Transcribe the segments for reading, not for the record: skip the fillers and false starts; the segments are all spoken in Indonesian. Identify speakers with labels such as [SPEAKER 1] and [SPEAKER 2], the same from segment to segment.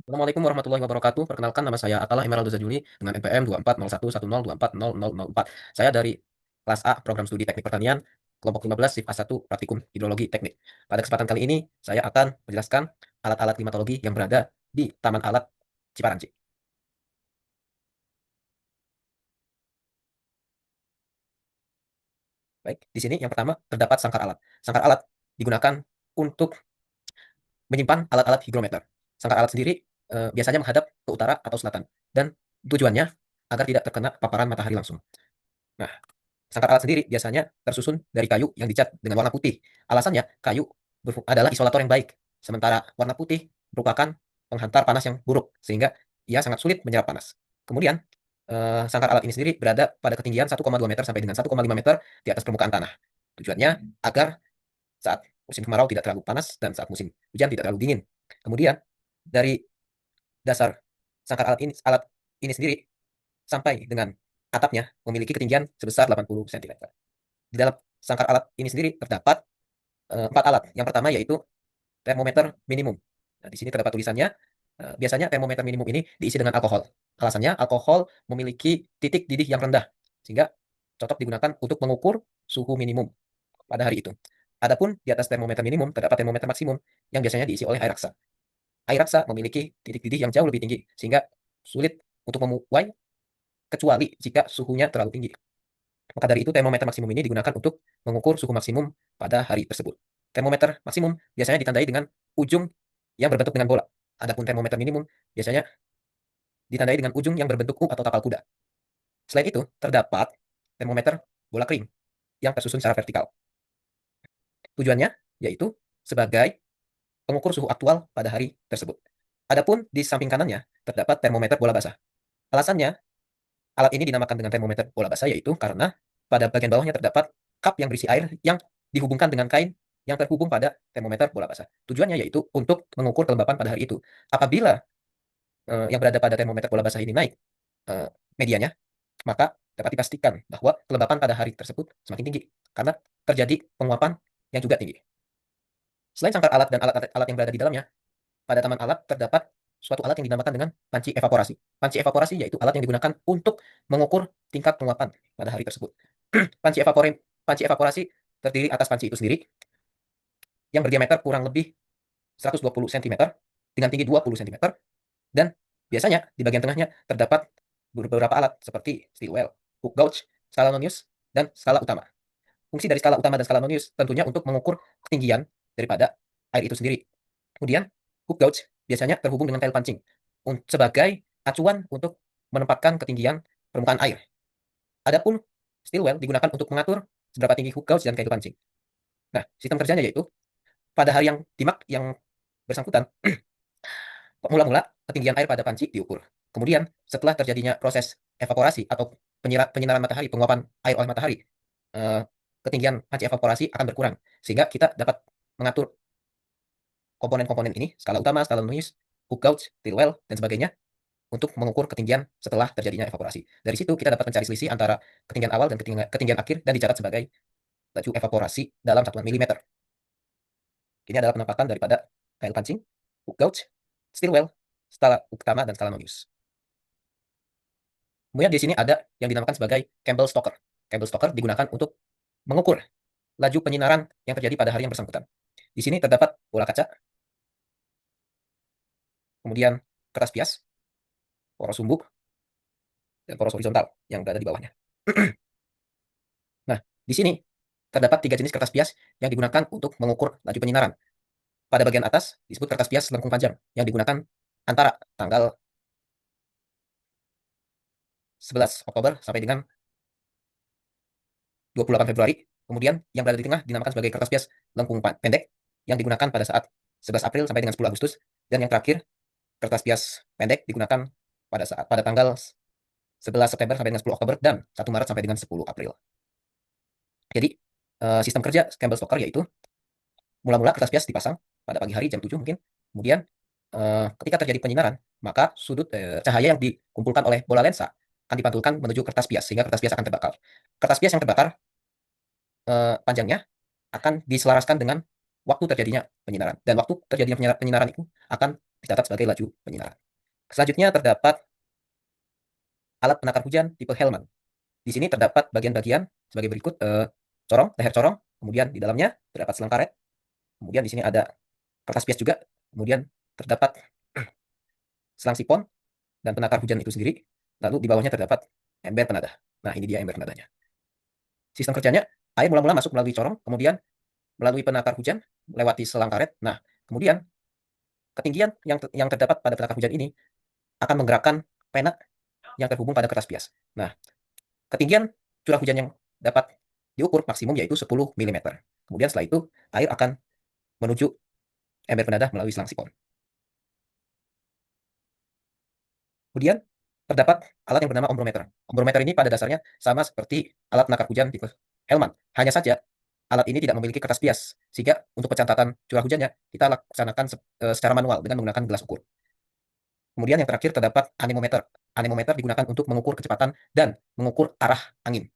[SPEAKER 1] Assalamualaikum warahmatullahi wabarakatuh. Perkenalkan nama saya Atala Emeraldza Juli dengan NPM 240110240004. Saya dari kelas A Program Studi Teknik Pertanian, kelompok 15 SIP A1 Praktikum Hidrologi Teknik. Pada kesempatan kali ini saya akan menjelaskan alat-alat klimatologi yang berada di Taman Alat Ciparanci. Baik, di sini yang pertama terdapat sangkar alat. Sangkar alat digunakan untuk menyimpan alat-alat higrometer. Sangkar alat sendiri biasanya menghadap ke utara atau selatan dan tujuannya agar tidak terkena paparan matahari langsung. Nah, sangkar alat sendiri biasanya tersusun dari kayu yang dicat dengan warna putih. Alasannya, kayu adalah isolator yang baik, sementara warna putih merupakan penghantar panas yang buruk, sehingga ia sangat sulit menyerap panas. Kemudian, sangkar alat ini sendiri berada pada ketinggian 1,2 meter sampai dengan 1,5 meter di atas permukaan tanah. Tujuannya agar saat musim kemarau tidak terlalu panas dan saat musim hujan tidak terlalu dingin. Kemudian, dari dasar sangkar alat ini sendiri sampai dengan atapnya memiliki ketinggian sebesar 80 cm. Di dalam sangkar alat ini sendiri terdapat 4 alat. Yang pertama yaitu termometer minimum. Nah, di sini terdapat tulisannya, biasanya termometer minimum ini diisi dengan alkohol. Alasannya alkohol memiliki titik didih yang rendah, sehingga cocok digunakan untuk mengukur suhu minimum pada hari itu. Adapun di atas termometer minimum terdapat termometer maksimum yang biasanya diisi oleh air raksa. Air raksa memiliki titik didih yang jauh lebih tinggi, sehingga sulit untuk memuai kecuali jika suhunya terlalu tinggi. Maka dari itu termometer maksimum ini digunakan untuk mengukur suhu maksimum pada hari tersebut. Termometer maksimum biasanya ditandai dengan ujung yang berbentuk dengan bola. Adapun termometer minimum biasanya ditandai dengan ujung yang berbentuk U atau tapal kuda. Selain itu, terdapat termometer bola kering yang tersusun secara vertikal. Tujuannya yaitu sebagai pengukur suhu aktual pada hari tersebut. Adapun di samping kanannya terdapat termometer bola basah. Alasannya, alat ini dinamakan dengan termometer bola basah yaitu karena pada bagian bawahnya terdapat cup yang berisi air yang dihubungkan dengan kain yang terhubung pada termometer bola basah. Tujuannya yaitu untuk mengukur kelembapan pada hari itu. Apabila yang berada pada termometer bola basah ini naik eh, medianya, maka dapat dipastikan bahwa kelembapan pada hari tersebut semakin tinggi karena terjadi penguapan yang juga tinggi. Selain sangkar alat dan alat-alat yang berada di dalamnya, pada taman alat terdapat suatu alat yang dinamakan dengan panci evaporasi. Panci evaporasi yaitu alat yang digunakan untuk mengukur tingkat penguapan pada hari tersebut. Panci evaporasi terdiri atas panci itu sendiri yang berdiameter kurang lebih 120 cm dengan tinggi 20 cm dan biasanya di bagian tengahnya terdapat beberapa alat seperti steel well, hook gauge, skala nonius, dan skala utama. Fungsi dari skala utama dan skala nonius tentunya untuk mengukur ketinggian daripada air itu sendiri. Kemudian hook gauge biasanya terhubung dengan kail pancing sebagai acuan untuk menempatkan ketinggian permukaan air. Adapun steel well digunakan untuk mengatur seberapa tinggi hook gauge dan kail pancing. Nah, sistem kerjanya yaitu pada hari yang bersangkutan, mula-mula ketinggian air pada panci diukur. Kemudian setelah terjadinya proses evaporasi atau penyinaran matahari, penguapan air oleh matahari, eh, ketinggian panci evaporasi akan berkurang sehingga kita dapat mengatur komponen-komponen ini, skala utama, skala nonius, hook gauge, steel well, dan sebagainya untuk mengukur ketinggian setelah terjadinya evaporasi. Dari situ kita dapat mencari selisih antara ketinggian awal dan ketinggian akhir dan dicatat sebagai laju evaporasi dalam satuan milimeter. Ini adalah penempatan daripada kail pancing, hook gauge, steel well, skala utama, dan skala nonius. Kemudian di sini ada yang dinamakan sebagai Campbell Stoker. Campbell Stoker digunakan untuk mengukur laju penyinaran yang terjadi pada hari yang bersangkutan. Di sini terdapat bola kaca, kemudian kertas pias, poros sumbu, dan poros horizontal yang berada di bawahnya. Nah, di sini terdapat 3 jenis kertas pias yang digunakan untuk mengukur laju penyinaran. Pada bagian atas disebut kertas pias lengkung panjang yang digunakan antara tanggal 11 Oktober sampai dengan 28 Februari. Kemudian yang berada di tengah dinamakan sebagai kertas pias lengkung pendek yang digunakan pada saat 11 April sampai dengan 10 Agustus. Dan yang terakhir, kertas pias pendek digunakan pada tanggal 11 September sampai dengan 10 Oktober dan 1 Maret sampai dengan 10 April. Jadi, sistem kerja Campbell Stoker yaitu mula-mula kertas pias dipasang pada pagi hari jam 7 mungkin. Kemudian ketika terjadi penyinaran, maka sudut cahaya yang dikumpulkan oleh bola lensa akan dipantulkan menuju kertas pias sehingga kertas pias akan terbakar. Kertas pias yang terbakar panjangnya akan diselaraskan dengan waktu terjadinya penyinaran. Dan waktu terjadinya penyinaran itu akan dicatat sebagai laju penyinaran. Selanjutnya terdapat alat penakar hujan tipe Hellman. Di sini terdapat bagian-bagian sebagai berikut: corong, leher corong, kemudian di dalamnya terdapat selang karet, kemudian di sini ada kertas bias juga, kemudian terdapat selang sipon dan penakar hujan itu sendiri, lalu di bawahnya terdapat ember penadah. Nah, ini dia ember penadahnya. Sistem kerjanya, air mula-mula masuk melalui corong, kemudian melalui penakar hujan, melewati selang karet. Nah, kemudian ketinggian yang terdapat pada penakar hujan ini akan menggerakkan pena yang terhubung pada kertas bias. Nah, ketinggian curah hujan yang dapat diukur maksimum yaitu 10 mm. Kemudian setelah itu, air akan menuju ember penadah melalui selang sipon. Kemudian terdapat alat yang bernama ombrometer. Ombrometer ini pada dasarnya sama seperti alat penakar hujan tipe Hellman. Hanya saja alat ini tidak memiliki kertas bias, sehingga untuk pencatatan curah hujannya kita laksanakan secara manual dengan menggunakan gelas ukur. Kemudian yang terakhir terdapat anemometer. Anemometer digunakan untuk mengukur kecepatan dan mengukur arah angin.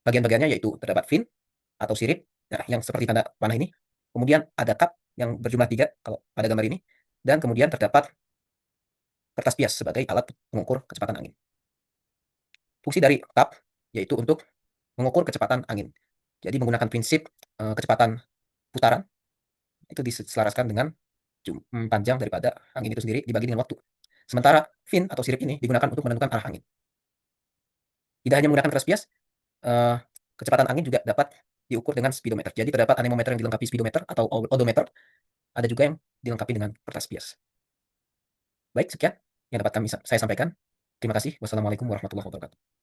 [SPEAKER 1] Bagian-bagiannya yaitu terdapat fin atau sirip, nah, yang seperti tanda panah ini. Kemudian ada cup yang berjumlah 3 kalau pada gambar ini. Dan kemudian terdapat kertas bias sebagai alat mengukur kecepatan angin. Fungsi dari cup yaitu untuk mengukur kecepatan angin. Jadi menggunakan prinsip kecepatan putaran itu diselaraskan dengan panjang daripada angin itu sendiri dibagi dengan waktu. Sementara fin atau sirip ini digunakan untuk menentukan arah angin. Tidak hanya menggunakan kertas bias, kecepatan angin juga dapat diukur dengan speedometer. Jadi terdapat anemometer yang dilengkapi speedometer atau odometer, ada juga yang dilengkapi dengan kertas bias. Baik, sekian yang dapat saya sampaikan. Terima kasih. Wassalamualaikum warahmatullahi wabarakatuh.